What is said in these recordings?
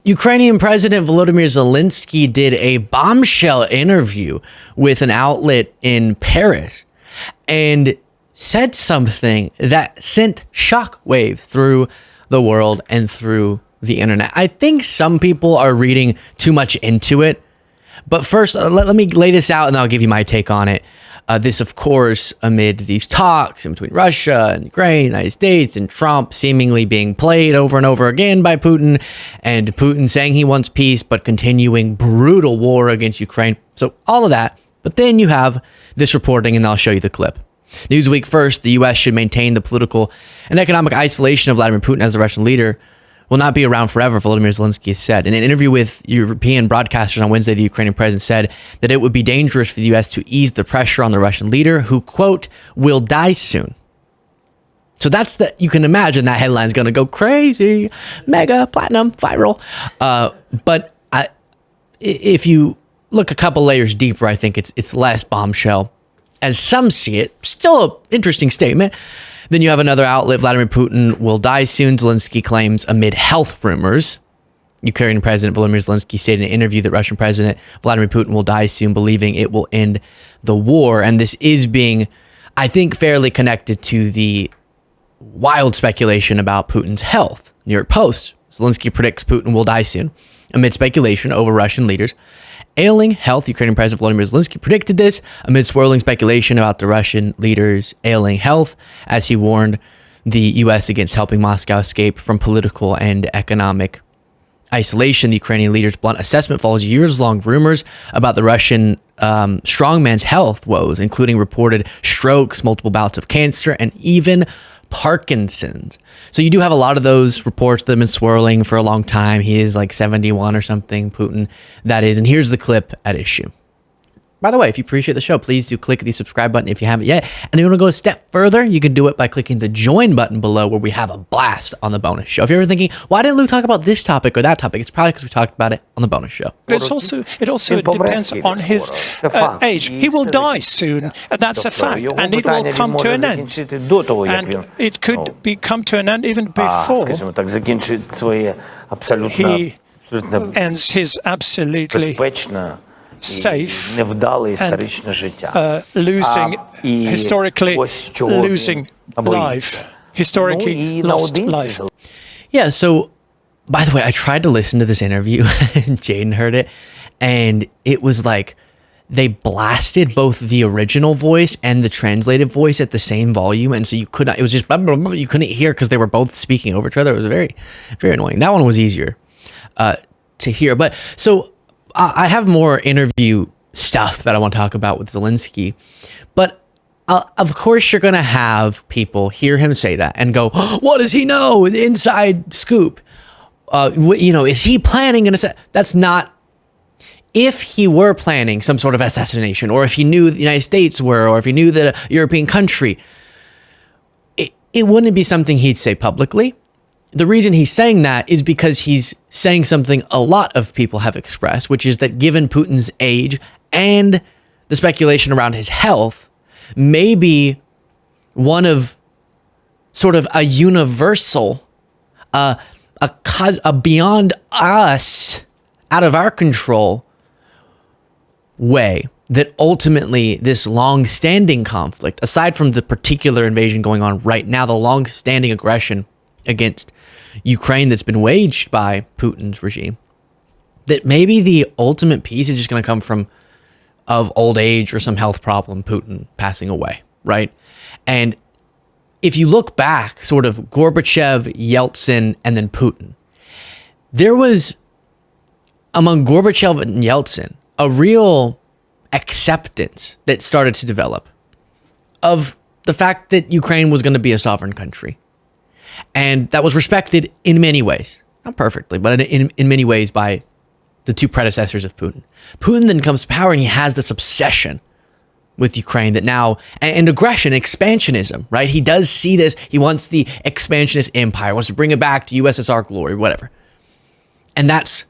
Ukrainian President Volodymyr Zelensky did a bombshell interview with an outlet in Paris and said something that sent shockwaves through the world and through the internet. I think some people are reading too much into it. But first, let me lay this out and I'll give you my take on it. This, of course, amid these talks in between Russia and Ukraine, United States, and Trump seemingly being played over and over again by Putin, and Putin saying he wants peace, but continuing brutal war against Ukraine. So all of that. But then you have this reporting, and I'll show you the clip. Newsweek first, the U.S. should maintain the political and economic isolation of Vladimir Putin as the Russian leader. Will not be around forever, Volodymyr Zelensky said. In an interview with European broadcasters on Wednesday, the Ukrainian president said that it would be dangerous for the U.S. to ease the pressure on the Russian leader, who, quote, will die soon. So that's you can imagine that headline's going to go crazy, mega, platinum, viral. But if you look a couple layers deeper, I think it's less bombshell. As some see it, still an interesting statement. Then you have another outlet, Vladimir Putin will die soon, Zelensky claims amid health rumors. Ukrainian President Volodymyr Zelensky stated in an interview that Russian President Vladimir Putin will die soon, believing it will end the war. And this is being, I think, fairly connected to the wild speculation about Putin's health. New York Post, Zelensky predicts Putin will die soon amid speculation over Russian leaders' ailing health. Ukrainian President Volodymyr Zelensky predicted this amid swirling speculation about the Russian leader's ailing health, as he warned the U.S. against helping Moscow escape from political and economic isolation. The Ukrainian leader's blunt assessment follows years-long rumors about the Russian strongman's health woes, including reported strokes, multiple bouts of cancer, and even Parkinson's. So you do have a lot of those reports that have been swirling for a long time. He is like 71 or something, Putin, that is. And here's the clip at issue. By the way, if you appreciate the show, please do click the subscribe button if you haven't yet. And if you want to go a step further, you can do it by clicking the join button below, where we have a blast on the bonus show. If you're ever thinking, why didn't Luke talk about this topic or that topic? It's probably because we talked about it on the bonus show. But it also depends on his age. He will die soon, and that's a fact, and it will come to an end. And it could come to an end even before he ends his absolutely safe and historically lost life. Yeah, so, by the way, I tried to listen to this interview, and Jaden heard it, and it was like they blasted both the original voice and the translated voice at the same volume, and so you could not, it was just, blah, blah, blah, you couldn't hear because they were both speaking over each other. It was very, very annoying. That one was easier to hear. But, so, I have more interview stuff that I want to talk about with Zelensky, but of course you're going to have people hear him say that and go, oh, what does he know? Inside scoop. Is he planning an assassination? That's not, if he were planning some sort of assassination, or if he knew the United States were, or if he knew that a European country, it wouldn't be something he'd say publicly. The reason he's saying that is because he's saying something a lot of people have expressed, which is that given Putin's age and the speculation around his health, maybe one of sort of a universal, a beyond us, out of our control way that ultimately this long-standing conflict, aside from the particular invasion going on right now, the long-standing aggression against Ukraine that's been waged by Putin's regime, that maybe the ultimate peace is just going to come of old age or some health problem, Putin passing away, right? And if you look back, sort of Gorbachev, Yeltsin, and then Putin, there was, among Gorbachev and Yeltsin, a real acceptance that started to develop of the fact that Ukraine was going to be a sovereign country. And that was respected in many ways, not perfectly, but in many ways by the two predecessors of Putin. Putin then comes to power and he has this obsession with Ukraine that now, and aggression, expansionism, right? He does see this. He wants the expansionist empire, wants to bring it back to USSR glory, whatever. And that's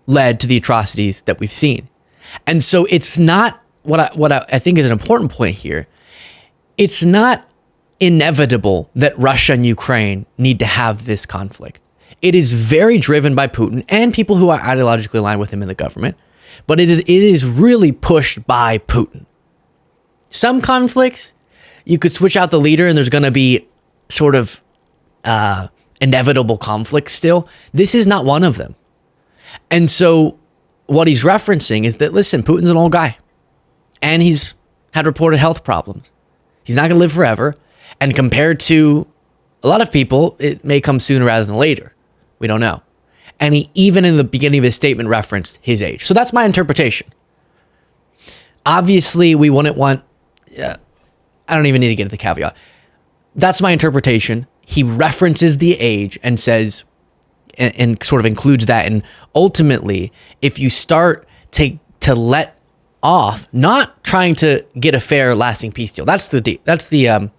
led to the atrocities that we've seen. And so it's not, what I think is an important point here, it's not inevitable that Russia and Ukraine need to have this conflict. It is very driven by Putin and people who are ideologically aligned with him in the government, but it is really pushed by Putin. Some conflicts, you could switch out the leader and there's going to be sort of inevitable conflict still. This is not one of them. And so what he's referencing is that, listen, Putin's an old guy and he's had reported health problems. He's not going to live forever. And compared to a lot of people, it may come sooner rather than later. We don't know. And he, even in the beginning of his statement, referenced his age. So that's my interpretation. Obviously, we wouldn't want... I don't even need to get into the caveat. That's my interpretation. He references the age and says, and sort of includes that. And ultimately, if you start to let off, not trying to get a fair, lasting peace deal, that's the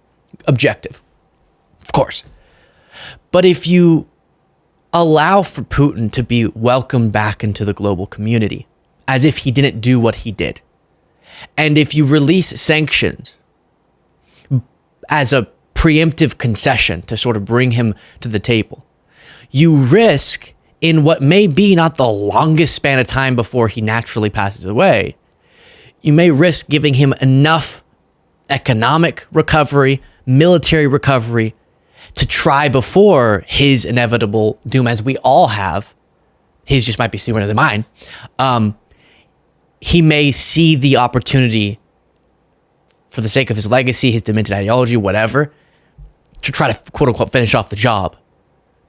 objective, of course. But if you allow for Putin to be welcomed back into the global community, as if he didn't do what he did, and if you release sanctions as a preemptive concession to sort of bring him to the table, you risk, in what may be not the longest span of time before he naturally passes away, you may risk giving him enough economic recovery, military recovery, to try before his inevitable doom, as we all have. His just might be sooner than mine. He may see the opportunity, for the sake of his legacy, his demented ideology, whatever, to try to, quote unquote, finish off the job,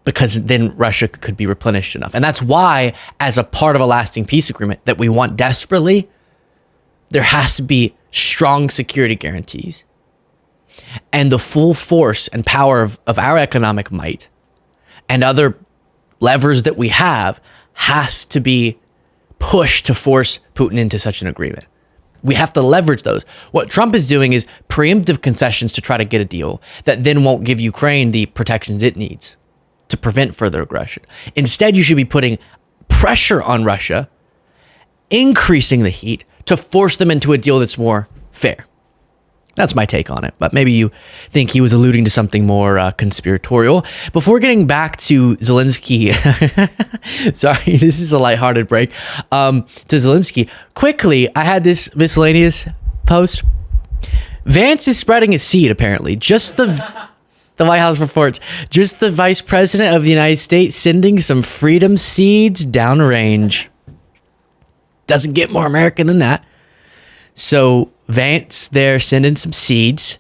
because then Russia could be replenished enough. And that's why, as a part of a lasting peace agreement that we want desperately, there has to be strong security guarantees. And the full force and power of our economic might and other levers that we have has to be pushed to force Putin into such an agreement. We have to leverage those. What Trump is doing is preemptive concessions to try to get a deal that then won't give Ukraine the protections it needs to prevent further aggression. Instead, you should be putting pressure on Russia, increasing the heat to force them into a deal that's more fair. That's my take on it, but maybe you think he was alluding to something more conspiratorial. Before getting back to Zelensky, sorry, this is a lighthearted break, to Zelensky, quickly, I had this miscellaneous post. Vance is spreading a seed, apparently. Just the White House reports, just the Vice President of the United States sending some freedom seeds downrange. Doesn't get more American than that. So Vance there sending some seeds.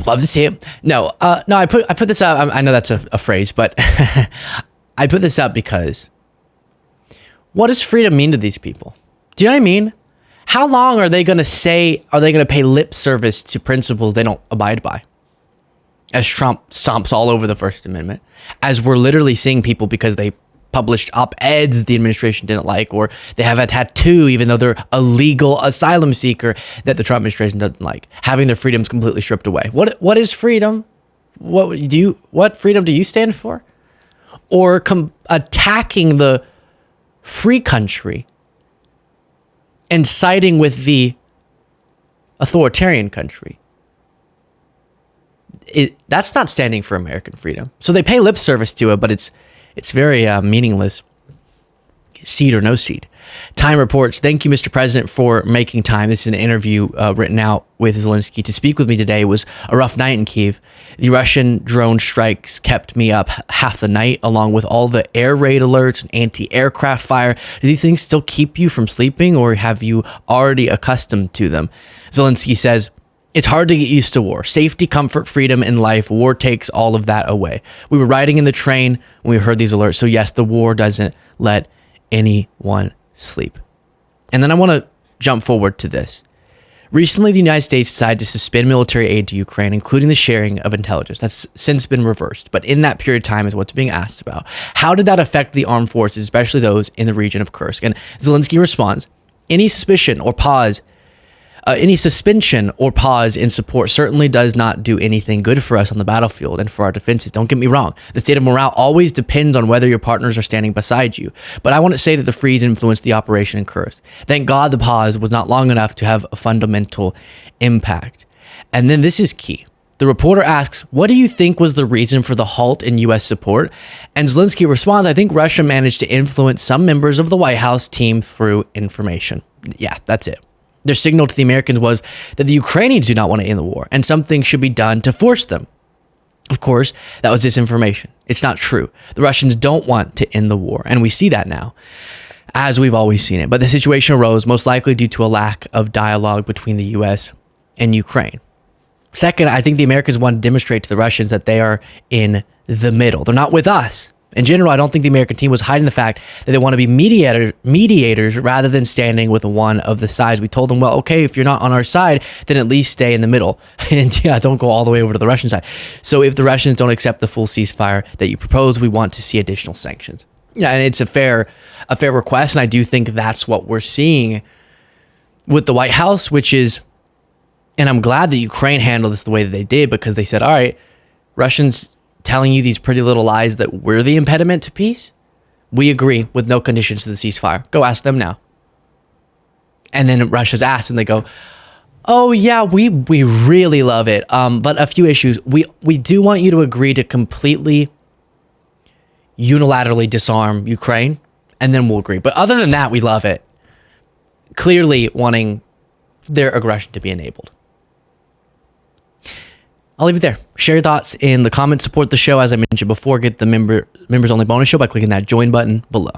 Love to see it. No, I put this out. I know that's a phrase, but I put this out because what does freedom mean to these people? Do you know what I mean? How long are they going to pay lip service to principles they don't abide by? As Trump stomps all over the First Amendment, as we're literally seeing people, because they published op-eds the administration didn't like, or they have a tattoo even though they're a legal asylum seeker that the Trump administration doesn't like, having their freedoms completely stripped away. What is freedom? What freedom do you stand for? Or attacking the free country and siding with the authoritarian country? That's not standing for American freedom. So they pay lip service to it, but it's very meaningless. Seed or no seed. Time reports, thank you, Mr. President, for making time. This is an interview written out with Zelensky to speak with me today. It was a rough night in Kyiv. The Russian drone strikes kept me up half the night, along with all the air raid alerts and anti-aircraft fire. Do these things still keep you from sleeping, or have you already accustomed to them? Zelensky says, it's hard to get used to war. Safety, comfort, freedom, and life. War takes all of that away. We were riding in the train when we heard these alerts. So yes, the war doesn't let anyone sleep. And then I want to jump forward to this. Recently, the United States decided to suspend military aid to Ukraine, including the sharing of intelligence. That's since been reversed. But in that period of time is what's being asked about. How did that affect the armed forces, especially those in the region of Kursk? And Zelensky responds, any suspension or pause in support certainly does not do anything good for us on the battlefield and for our defenses. Don't get me wrong. The state of morale always depends on whether your partners are standing beside you. But I want to say that the freeze influenced the operation in Kursk. Thank God the pause was not long enough to have a fundamental impact. And then this is key. The reporter asks, what do you think was the reason for the halt in U.S. support? And Zelensky responds, I think Russia managed to influence some members of the White House team through information. Yeah, that's it. Their signal to the Americans was that the Ukrainians do not want to end the war, and something should be done to force them. Of course, that was disinformation. It's not true. The Russians don't want to end the war, and we see that now, as we've always seen it. But the situation arose most likely due to a lack of dialogue between the U.S. and Ukraine. Second, I think the Americans want to demonstrate to the Russians that they are in the middle. They're not with us. In general, I don't think the American team was hiding the fact that they want to be mediators rather than standing with one of the sides. We told them, well, okay, if you're not on our side, then at least stay in the middle. And yeah, don't go all the way over to the Russian side. So if the Russians don't accept the full ceasefire that you propose, we want to see additional sanctions. Yeah, and it's a fair request. And I do think that's what we're seeing with the White House, which is, and I'm glad that Ukraine handled this the way that they did, because they said, all right, Russians telling you these pretty little lies that we're the impediment to peace, we agree with no conditions to the ceasefire. Go ask them now. And then Russia's asked, and they go, oh yeah, we really love it. But a few issues. We do want you to agree to completely unilaterally disarm Ukraine, and then we'll agree. But other than that, we love it. Clearly wanting their aggression to be enabled. I'll leave it there. Share your thoughts in the comments. Support the show, as I mentioned before. Get the members only bonus show by clicking that join button below.